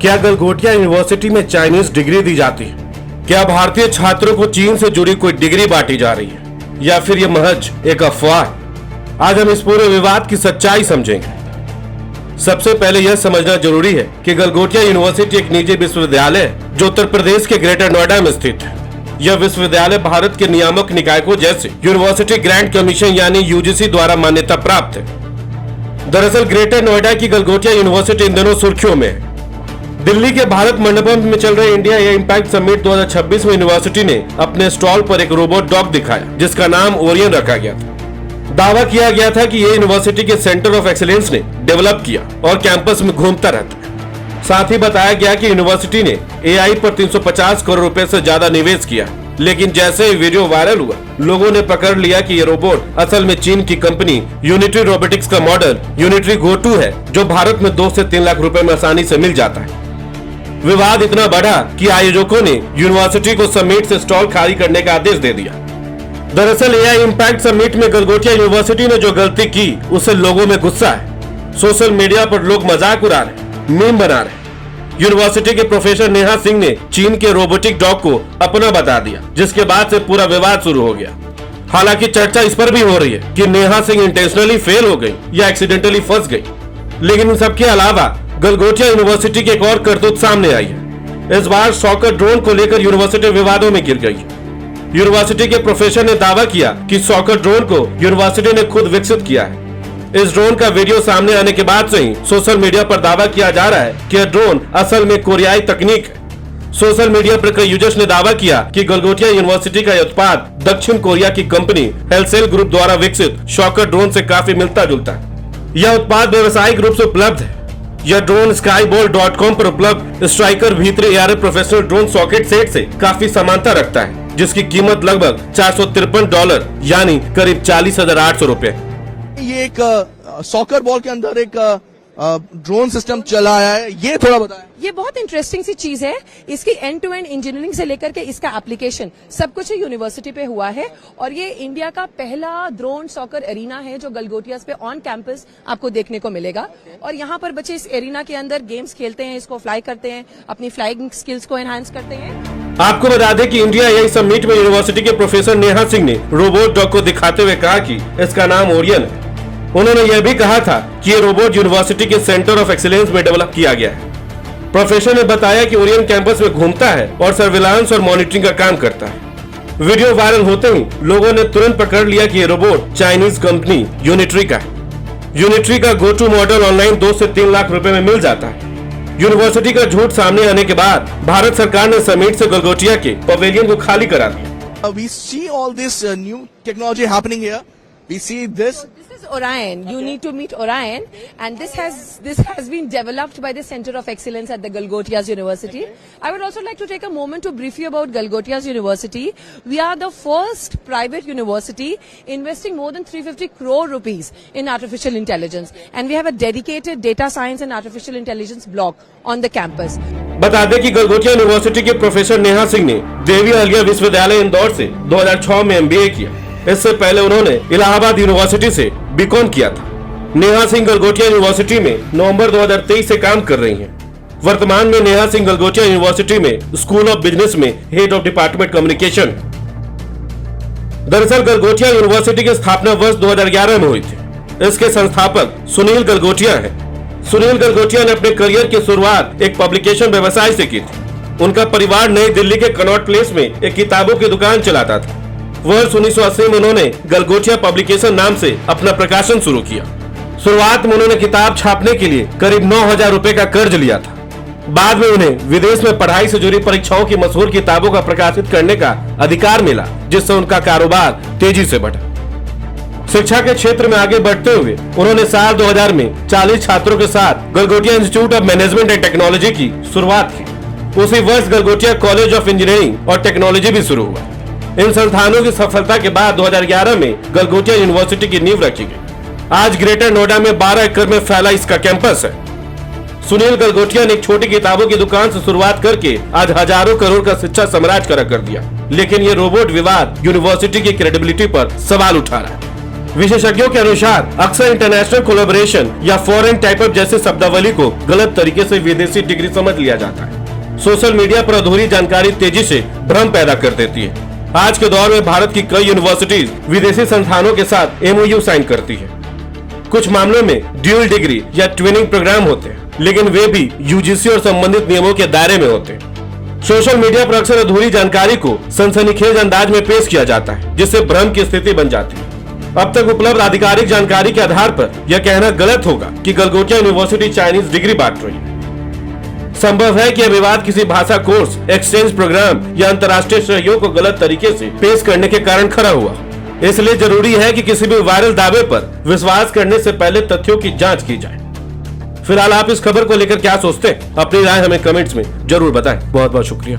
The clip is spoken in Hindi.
क्या गलगोटिया यूनिवर्सिटी में चाइनीज डिग्री दी जाती है? क्या भारतीय छात्रों को चीन से जुड़ी कोई डिग्री बांटी जा रही है या फिर ये महज एक अफवाह है? आज हम इस पूरे विवाद की सच्चाई समझेंगे। सबसे पहले यह समझना जरूरी है कि गलगोटिया यूनिवर्सिटी एक निजी विश्वविद्यालय है जो उत्तर प्रदेश के ग्रेटर नोएडा में स्थित है। यह विश्वविद्यालय भारत के नियामक निकायों जैसे यूनिवर्सिटी ग्रांट कमीशन यानी यूजीसी द्वारा मान्यता प्राप्त है। दरअसल ग्रेटर नोएडा की गलगोटिया यूनिवर्सिटी इन दिनों सुर्खियों में है। दिल्ली के भारत मंडपम में चल रहे इंडिया ए इम्पैक्ट समिट 2026 में यूनिवर्सिटी ने अपने स्टॉल पर एक रोबोट डॉग दिखाया जिसका नाम ओरियन रखा गया था। दावा किया गया था कि ये यूनिवर्सिटी के सेंटर ऑफ एक्सीलेंस ने डेवलप किया और कैंपस में घूमता रहता है। साथ ही बताया गया कि यूनिवर्सिटी ने एआई पर 350 करोड़ रुपए से ज्यादा निवेश किया। लेकिन जैसे ही वीडियो वायरल हुआ, लोगों ने पकड़ लिया कि ये रोबोट असल में चीन की कंपनी यूनिटरी रोबोटिक्स का मॉडल यूनिटरी गो 2 है जो भारत में 2 से 3 लाख रुपए में आसानी से मिल जाता है। विवाद इतना बढ़ा कि आयोजकों ने यूनिवर्सिटी को समिट से स्टॉल खाली करने का आदेश दे दिया। दरअसल एआई इम्पैक्ट समिट में गलगोटिया यूनिवर्सिटी ने जो गलती की उससे लोगों में गुस्सा है। सोशल मीडिया पर लोग मजाक उड़ा रहे, मीम बना रहे। यूनिवर्सिटी के प्रोफेसर नेहा सिंह ने चीन के रोबोटिक डॉग को अपना बता दिया, जिसके बाद से पूरा विवाद शुरू हो गया। हालांकि चर्चा इस पर भी हो रही है कि नेहा सिंह इंटेंशनली फेल हो गई या एक्सीडेंटली फंस गई। लेकिन इन सबके अलावा गलगोटिया यूनिवर्सिटी की एक और करतूत सामने आई है। इस बार सॉकर ड्रोन को लेकर यूनिवर्सिटी विवादों में गिर गई। यूनिवर्सिटी के प्रोफेसर ने दावा किया कि सॉकर ड्रोन को यूनिवर्सिटी ने खुद विकसित किया है। इस ड्रोन का वीडियो सामने आने के बाद से ही सोशल मीडिया पर दावा किया जा रहा है कि यह ड्रोन असल में कोरियाई तकनीक है। सोशल मीडिया पर कई यूजर्स ने दावा किया कि गलगोटिया यूनिवर्सिटी का यह उत्पाद दक्षिण कोरिया की कंपनी हेलसेल ग्रुप द्वारा विकसित सॉकर ड्रोन से काफी मिलता जुलता है। यह उत्पाद व्यवसायिक रूप से उपलब्ध है। यह ड्रोन skyball.com पर उपलब्ध स्ट्राइकर भीतरी AR professional drone socket set से काफी समानता रखता है, जिसकी कीमत लगभग $453 यानी करीब 40,800 रुपए। ये एक सॉकर बॉल के अंदर एक ड्रोन सिस्टम चला है, ये थोड़ा बताएं। ये बहुत इंटरेस्टिंग सी चीज है। इसकी एंड टू एंड इंजीनियरिंग से लेकर के इसका एप्लीकेशन सब कुछ यूनिवर्सिटी पे हुआ है और ये इंडिया का पहला ड्रोन सॉकर एरिना है जो गलगोटियास पे ऑन कैंपस आपको देखने को मिलेगा। और यहाँ पर बच्चे इस एरिना के अंदर गेम्स खेलते हैं, इसको फ्लाई करते हैं, अपनी फ्लाइंग स्किल्स को एनहांस करते हैं। आपको बता दें कि इंडिया एआई समिट में यूनिवर्सिटी के प्रोफेसर नेहा सिंह ने रोबोट डॉग को दिखाते हुए कहा कि इसका नाम ओरियन है। उन्होंने यह भी कहा था कि ये रोबोट यूनिवर्सिटी के सेंटर ऑफ एक्सीलेंस में डेवलप किया गया है। प्रोफेसर ने बताया कि ओरियन कैंपस में घूमता है और सर्विलांस और मॉनिटरिंग का काम करता है। वीडियो वायरल होते ही लोगों ने तुरंत पकड़ लिया कि ये रोबोट चाइनीज कंपनी यूनिटरी का है। यूनिटरी का गो टू मॉडल ऑनलाइन 2 से 3 लाख रुपए में मिल जाता है। यूनिवर्सिटी का झूठ सामने आने के बाद भारत सरकार ने समिट से गलगोटिया के पवेलियन को खाली करा दिया। We see all this new technology happening here. We see this. This is Orion. You need to meet Orion, and this has been developed by the Center of Excellence at the Galgotias University. I would also like to take a moment to brief you about Galgotias University. We are the first private university investing more than 350 crore rupees in artificial intelligence, and we have a dedicated data science and artificial intelligence block on the campus. बता दें कि गलगोटिया यूनिवर्सिटी के प्रोफेसर नेहा सिंह ने देवी अहिल्या विश्वविद्यालय इंदौर से 2006 में MBA किया। इससे पहले उन्होंने इलाहाबाद यूनिवर्सिटी से बीकॉम किया था। नेहा सिंह गलगोटिया यूनिवर्सिटी में नवंबर 2023 से काम कर रही हैं। वर्तमान में नेहा सिंह गलगोटिया यूनिवर्सिटी में स्कूल ऑफ बिजनेस में हेड ऑफ डिपार्टमेंट कम्युनिकेशन। दरअसल गलगोटिया यूनिवर्सिटी की स्थापना वर्ष 2011 में हुई थी। इसके संस्थापक सुनील गलगोटिया हैं। सुनील गलगोटिया ने अपने करियर की शुरुआत एक पब्लिकेशन व्यवसाय से की थी। उनका परिवार नई दिल्ली के कनॉट प्लेस में एक किताबों की दुकान चलाता था। वर्ष 1980 में उन्होंने गलगोटिया पब्लिकेशन नाम से अपना प्रकाशन शुरू किया। शुरुआत में उन्होंने किताब छापने के लिए करीब 9,000 रुपए का कर्ज लिया था। बाद में उन्हें विदेश में पढ़ाई से जुड़ी परीक्षाओं की मशहूर किताबों का प्रकाशित करने का अधिकार मिला, जिससे उनका कारोबार तेजी से बढ़ा। शिक्षा के क्षेत्र में आगे बढ़ते हुए उन्होंने साल 2000 में 40 छात्रों के साथ Galgotia institute of management and technology की शुरुआत की। उसी वर्ष गलगोटिया कॉलेज ऑफ इंजीनियरिंग और टेक्नोलॉजी भी शुरू हुआ। इन संस्थानों की सफलता के बाद 2011 में गलगोटिया यूनिवर्सिटी की नींव रखी गई। आज ग्रेटर नोएडा में 12 एकड़ में फैला इसका कैंपस है। सुनील गलगोटिया ने एक छोटी किताबों की दुकान से शुरुआत करके आज हजारों करोड़ का शिक्षा साम्राज्य खड़ा कर दिया। लेकिन ये रोबोट विवाद यूनिवर्सिटी की क्रेडिबिलिटी पर सवाल उठा रहा है। विशेषज्ञों के अनुसार अक्सर इंटरनेशनल कोलैबोरेशन या फॉरेन टाइप अप जैसे शब्दावली को गलत तरीके से विदेशी डिग्री समझ लिया जाता है। सोशल मीडिया पर अधूरी जानकारी तेजी से भ्रम पैदा कर देती है। आज के दौर में भारत की कई यूनिवर्सिटीज विदेशी संस्थानों के साथ MOU साइन करती है। कुछ मामलों में ड्यूल डिग्री या ट्विनिंग प्रोग्राम होते हैं, लेकिन वे भी UGC और संबंधित नियमों के दायरे में होते हैं। सोशल मीडिया पर अक्सर अधूरी जानकारी को सनसनीखेज अंदाज में पेश किया जाता है, जिससे भ्रम की स्थिति बन जाती है। अब तक उपलब्ध आधिकारिक जानकारी के आधार पर यह कहना गलत होगा कि गलगोटिया यूनिवर्सिटी चाइनीज डिग्री बांट रही है। संभव है कि यह विवाद किसी भाषा कोर्स, एक्सचेंज प्रोग्राम या अंतर्राष्ट्रीय सहयोग को गलत तरीके से पेश करने के कारण खड़ा हुआ। इसलिए जरूरी है कि किसी भी वायरल दावे पर विश्वास करने से पहले तथ्यों की जांच की जाए। फिलहाल आप इस खबर को लेकर क्या सोचते हैं? अपनी राय हमें कमेंट्स में जरूर बताएं। बहुत बहुत शुक्रिया।